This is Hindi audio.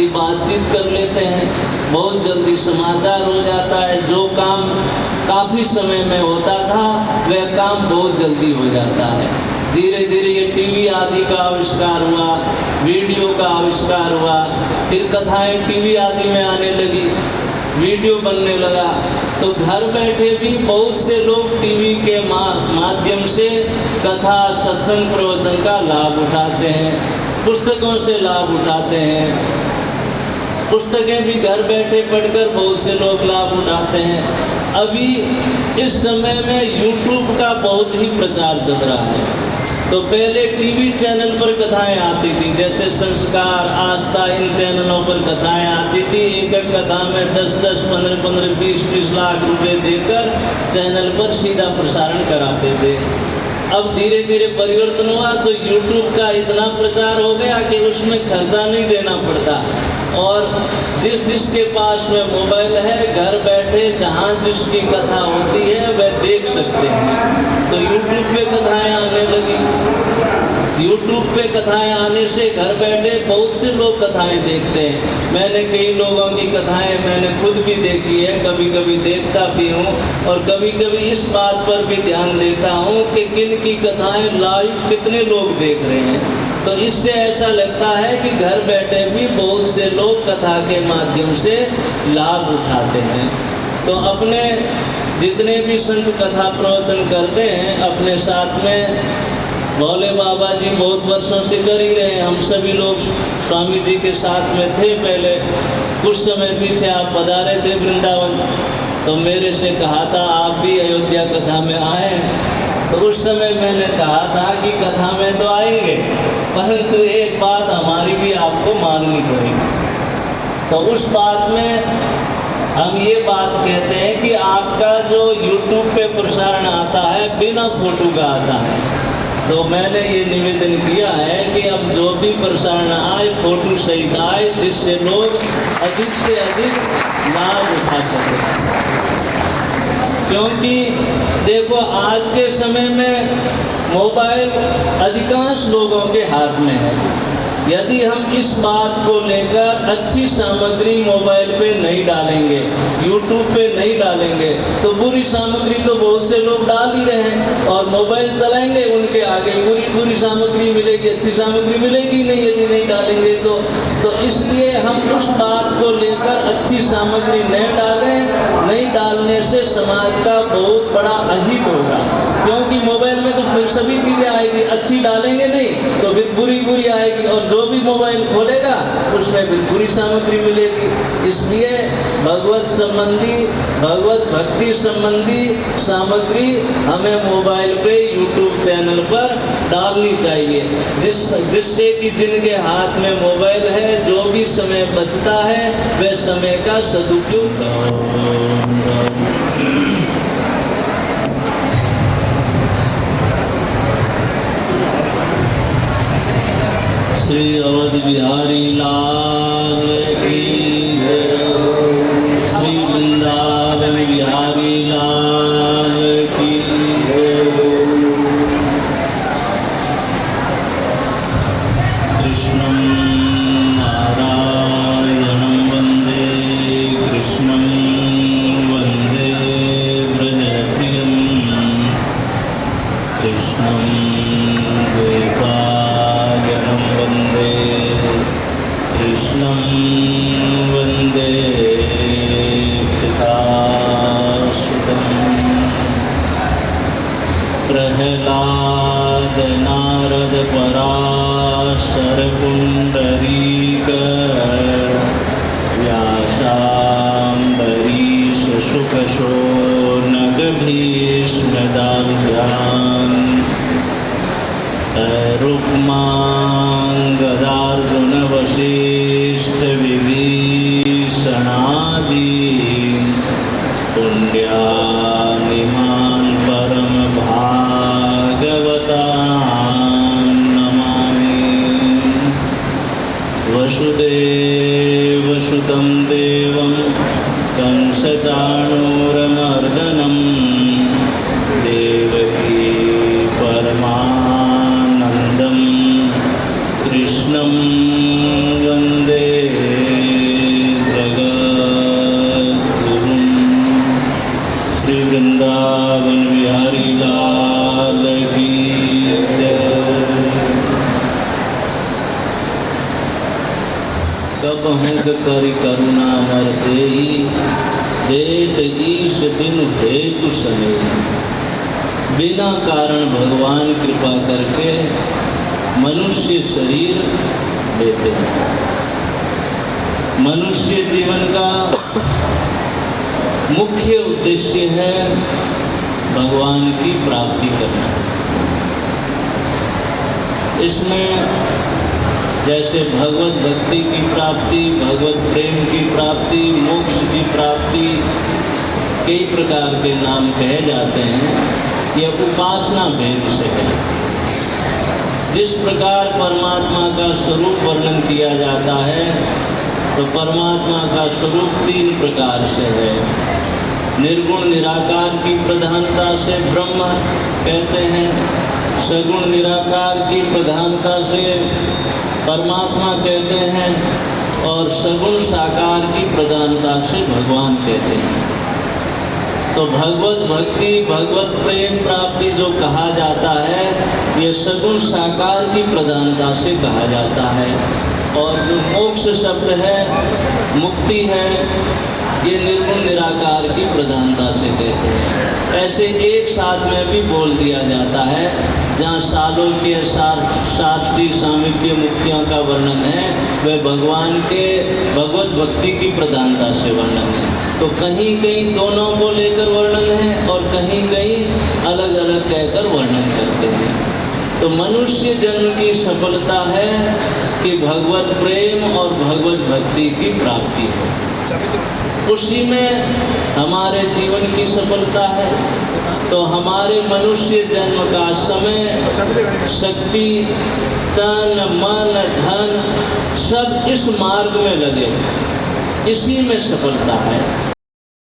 जल्दी बातचीत कर लेते हैं, बहुत जल्दी समाचार हो जाता है। जो काम काफ़ी समय में होता था वह काम बहुत जल्दी हो जाता है। धीरे धीरे ये टीवी आदि का आविष्कार हुआ, वीडियो का आविष्कार हुआ, फिर कथाएं टीवी आदि में आने लगी, वीडियो बनने लगा। तो घर बैठे भी बहुत से लोग टीवी के माध्यम से कथा सत्संग प्रवचन का लाभ उठाते हैं, पुस्तकों से लाभ उठाते हैं। पुस्तकें भी घर बैठे पढ़कर बहुत से लोग लाभ उठाते हैं। अभी इस समय में YouTube का बहुत ही प्रचार चल रहा है। तो पहले टीवी चैनल पर कथाएं आती थी, जैसे संस्कार, आस्था, इन चैनलों पर कथाएं आती थी। एक एक कथा में 10-10, 15-15, 20-20 लाख रुपए देकर चैनल पर सीधा प्रसारण कराते थे। अब धीरे धीरे परिवर्तन हुआ तो YouTube का इतना प्रचार हो गया कि उसमें खर्चा नहीं देना पड़ता, और जिसके पास में मोबाइल है घर बैठे जहाँ जिसकी कथा होती है वह देख सकते हैं। तो YouTube पे कथाएं आने लगी। YouTube पे कथाएं आने से घर बैठे बहुत से लोग कथाएं देखते हैं। मैंने कई लोगों की कथाएं मैंने खुद भी देखी है, कभी कभी देखता भी हूँ, और कभी कभी इस बात पर भी ध्यान देता हूँ कि किन की कथाएं लाइव कितने लोग देख रहे हैं। तो इससे ऐसा लगता है कि घर बैठे भी बहुत से लोग कथा के माध्यम से लाभ उठाते हैं। तो अपने जितने भी संत कथा प्रवचन करते हैं, अपने साथ में भोले बाबा जी बहुत वर्षों से कर ही रहे हैं। हम सभी लोग स्वामी जी के साथ में थे पहले। कुछ समय पीछे आप पधारे थे वृंदावन, तो मेरे से कहा था आप भी अयोध्या कथा में आए। तो उस समय मैंने कहा था कि कथा में तो आएंगे, परंतु एक बात हमारी भी आपको माननी पड़ेगी। तो उस बात में हम ये बात कहते हैं कि आपका जो YouTube पे प्रसारण आता है बिना फोटो का आता है। तो मैंने ये निवेदन किया है कि अब जो भी प्रसारण आए फोटो सहित आए, जिससे लोग अधिक से अधिक लाभ उठा सकें। क्योंकि देखो आज के समय में मोबाइल अधिकांश लोगों के हाथ में है। यदि हम इस बात को लेकर अच्छी सामग्री मोबाइल पे नहीं डालेंगे, YouTube पे नहीं डालेंगे, तो बुरी सामग्री तो बहुत से लोग डाल ही रहे हैं, और मोबाइल चलाएंगे उनके आगे बुरी सामग्री मिलेगी, अच्छी सामग्री मिलेगी नहीं यदि नहीं डालेंगे तो इसलिए हम उस बात को लेकर अच्छी सामग्री नहीं डालने से समाज का बहुत बड़ा अहित होगा। क्योंकि मोबाइल में तो सभी चीज़ें आएगी, अच्छी डालेंगे नहीं तो फिर बुरी आएगी, और जो भी मोबाइल खोलेगा उसमें फिर बुरी सामग्री मिलेगी। इसलिए भगवत भक्ति संबंधी सामग्री हमें मोबाइल पे YouTube चैनल पर डालनी चाहिए, जिससे कि जिनके हाथ में मोबाइल है जो भी समय बचता है वह समय का सदुपयोग श्री अवध बिहारी लाल की जय, श्री वृंदावन बिहारी लाल की जय। कृष्णं नारायणं वन्दे, कृष्णं वन्दे व्रजप्रियं, कृष्णं गोपायनं वन्दे, कृष्णं वन्दे पितासुतं। प्रह्लाद नारद पराशर पुण्डरीक व्यासाम्बरीश शुक शौनक भीष्म दाल्भ्यान् रुक्माङ्गदार्जुन वसिष्ठ विभीषणादि पुण्यानिमान् परम भागवतान् नमामि। वसुदेवसुतं देवं कंसचाणूरमर्दनं देवकी परमानन्दं कृष्णं वन्दे कब हूँ करि करुणा नर देई, देत ईश दिन हेतु सने। बिना कारण भगवान कृपा करके मनुष्य शरीर देते हैं। मनुष्य जीवन का मुख्य उद्देश्य है भगवान की प्राप्ति करना। इसमें जैसे भगवत भक्ति की प्राप्ति, भगवत प्रेम की प्राप्ति, मोक्ष की प्राप्ति, कई प्रकार के नाम कहे जाते हैं। यह उपासना भेद से है। जिस प्रकार परमात्मा का स्वरूप वर्णन किया जाता है, तो परमात्मा का स्वरूप 3 प्रकार से है। निर्गुण निराकार की प्रधानता से ब्रह्म कहते हैं, सगुण निराकार की प्रधानता से परमात्मा कहते हैं, और सगुण साकार की प्रधानता से भगवान कहते हैं। तो भगवत भक्ति, भगवत प्रेम प्राप्ति जो कहा जाता है, ये सगुण साकार की प्रधानता से कहा जाता है। और जो मोक्ष शब्द है, मुक्ति है, ये निर्गुण निराकार की प्रधानता से कहते हैं। ऐसे एक साथ में भी बोल दिया जाता है। जहाँ सालोक्य, शास्त्रीय, सामीप्य मुक्तियों का वर्णन है, वह भगवान के भगवत भक्ति की प्रधानता से वर्णन है। तो कहीं कहीं दोनों को लेकर वर्णन है और कहीं कहीं अलग अलग कहकर वर्णन करते हैं। तो मनुष्य जन्म की सफलता है कि भगवत प्रेम और भगवत भक्ति की प्राप्ति हो। उसी में हमारे जीवन की सफलता है। तो हमारे मनुष्य जन्म का समय, शक्ति, तन, मन, धन सब इस मार्ग में लगे, इसी में सफलता है।